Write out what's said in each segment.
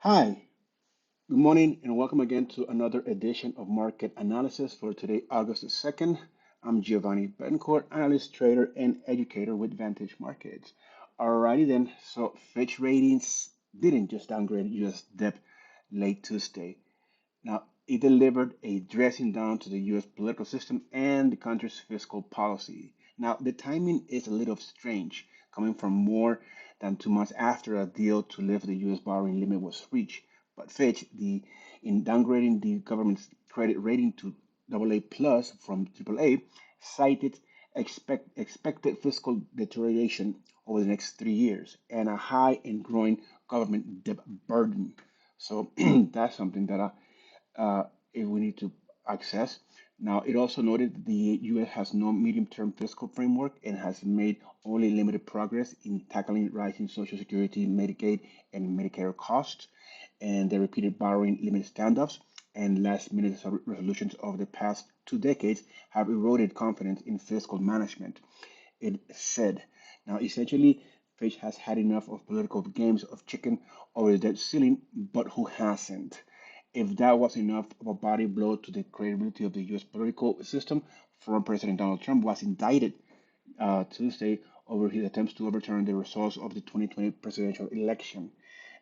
Hi, good morning, and welcome again to another edition of Market Analysis for today, August the 2nd. I'm Giovanni Betancourt, analyst, trader, and educator with Vantage Markets. Alrighty then, so Fitch Ratings didn't just downgrade US debt late Tuesday. Now, it delivered a dressing down to the US political system and the country's fiscal policy. Now, the timing is a little strange, coming from more than 2 months after a deal to lift the US borrowing limit was reached. But Fitch, in downgrading the government's credit rating to AA plus from AAA, cited expected fiscal deterioration over the next 3 years and a high and growing government debt burden. So that's something that we need to access. Now, it also noted that the U.S. has no medium-term fiscal framework and has made only limited progress in tackling rising Social Security, Medicaid, and Medicare costs, and the repeated borrowing limit standoffs and last-minute resolutions over the past 2 decades have eroded confidence in fiscal management, it said. Now, essentially, Fitch has had enough of political games of chicken over the debt ceiling, but who hasn't? If that was enough of a body blow to the credibility of the U.S. political system, former President Donald Trump was indicted Tuesday over his attempts to overturn the results of the 2020 presidential election.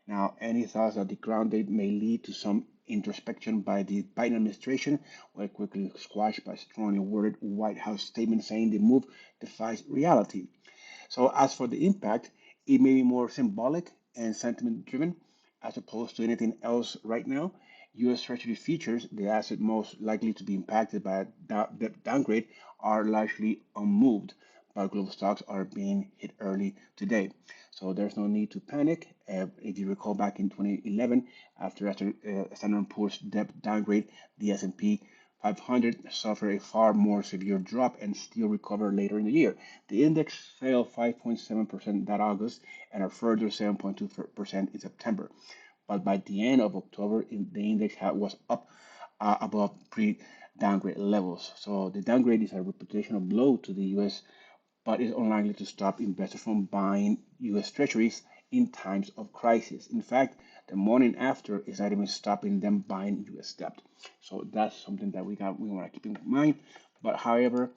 Now, any thoughts that the ground date may lead to some introspection by the Biden administration were quickly squashed by strongly worded White House statement saying the move defies reality. So, as for the impact, it may be more symbolic and sentiment driven as opposed to anything else right now. U.S. Treasury futures, the asset most likely to be impacted by a downgrade, are largely unmoved, but global stocks are being hit early today. So there's no need to panic. If you recall back in 2011, after Standard & Poor's debt downgrade, the S&P 500 suffered a far more severe drop and still recovered later in the year. The index fell 5.7% that August and a further 7.2% in September. But by the end of October, the index was up above pre-downgrade levels. So the downgrade is a reputational blow to the U.S., but is unlikely to stop investors from buying U.S. Treasuries in times of crisis. In fact, the morning after is not even stopping them buying U.S. debt. So that's something that we want to keep in mind. But however,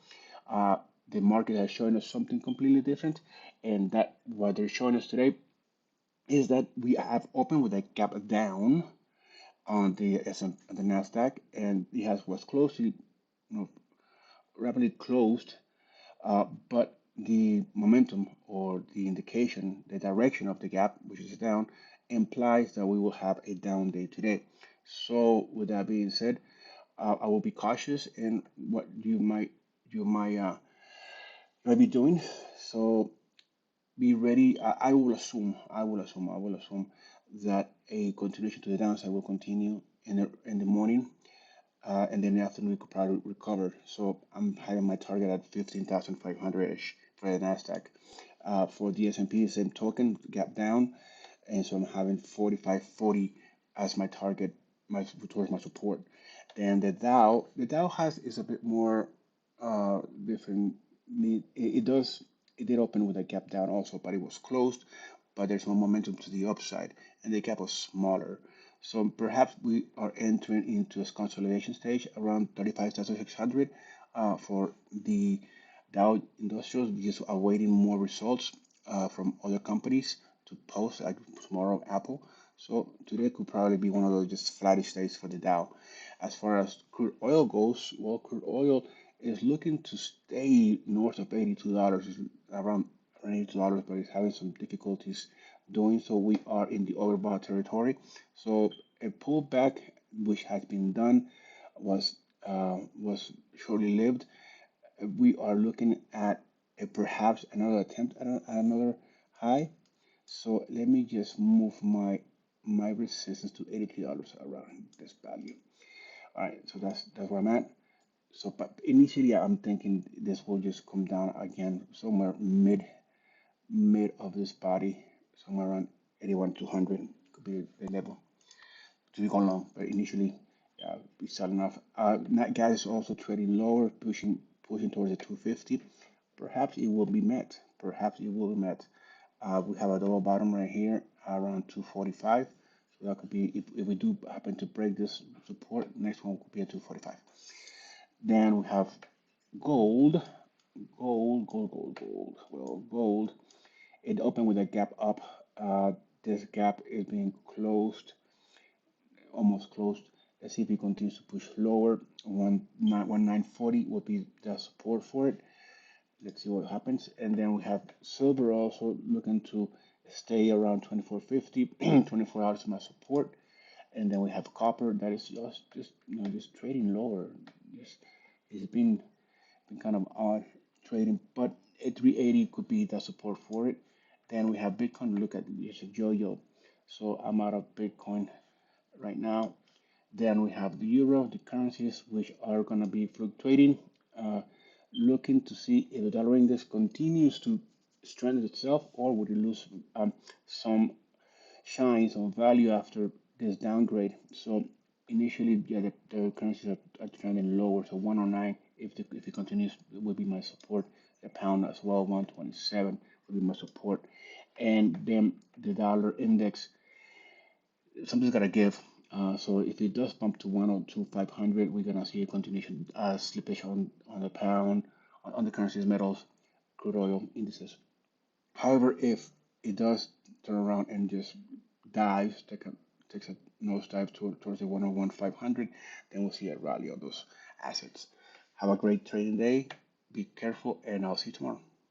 uh, the market has shown us something completely different, and that what they're showing us today is that we have opened with a gap down on the the Nasdaq, and it has was closely, rapidly closed, but the momentum or the indication, the direction of the gap, which is down, implies that we will have a down day today. So, with that being said, I will be cautious in what you might be doing. So, be ready. I will assume that a continuation to the downside will continue in the morning, and then in the afternoon we could probably recover. So I'm having my target at 15,500-ish for the Nasdaq. For the S&P, same token, gap down, and so I'm having 45.40 as my target, towards my support. Then the Dow is a bit more different. It did open with a gap down also, but it was closed. But there's no momentum to the upside, and the gap was smaller. So perhaps we are entering into a consolidation stage around 35,600 for the Dow Industrials, just awaiting more results from other companies to post, like tomorrow Apple. So today could probably be one of those just flattish days for the Dow. As far as crude oil goes, well, crude oil is looking to stay north of $82, around $82, but it's having some difficulties doing so. We are in the overbought territory. So a pullback which has been done was shortly lived. We are looking at perhaps another attempt at another high. So let me just move my resistance to $83 around this value. All right, so that's where I'm at. So, but initially I'm thinking this will just come down again somewhere mid of this body, somewhere around 81,200 could be the level to be going long. But initially, be selling off. Nat Gas is also trading lower, pushing towards the 250. Perhaps it will be met. Perhaps it will be met. We have a double bottom right here around 245. So That could be if we do happen to break this support, next one could be at 245. Then we have gold, gold. Well, gold, it opened with a gap up. This gap is being closed, almost closed. Let's see if it continues to push lower. 1940 would be the support for it. Let's see what happens. And then we have silver also looking to stay around 2450, 24 hours of my support. And then we have copper that is just trading lower. Just it's been kind of odd trading, but at 380 could be the support for it. Then we have Bitcoin. Look at it's a yo-yo. So I'm out of Bitcoin right now. Then we have the euro, the currencies which are going to be fluctuating. Uh, Looking to see if the dollar index continues to strengthen itself or would it lose some shine, some value after this downgrade. So initially, yeah, the currencies are trending lower. So 109, if it continues, will be my support. The pound as well, 127 will be my support. And then the dollar index, something's got to give. So if it does bump to 102,500, we're gonna see a continuation slippage on the pound, on the currencies, metals, crude oil indices. However, if it does turn around and just dives, takes a nosedive towards the 101,500, then we'll see a rally on those assets. Have a great trading day. Be careful, and I'll see you tomorrow.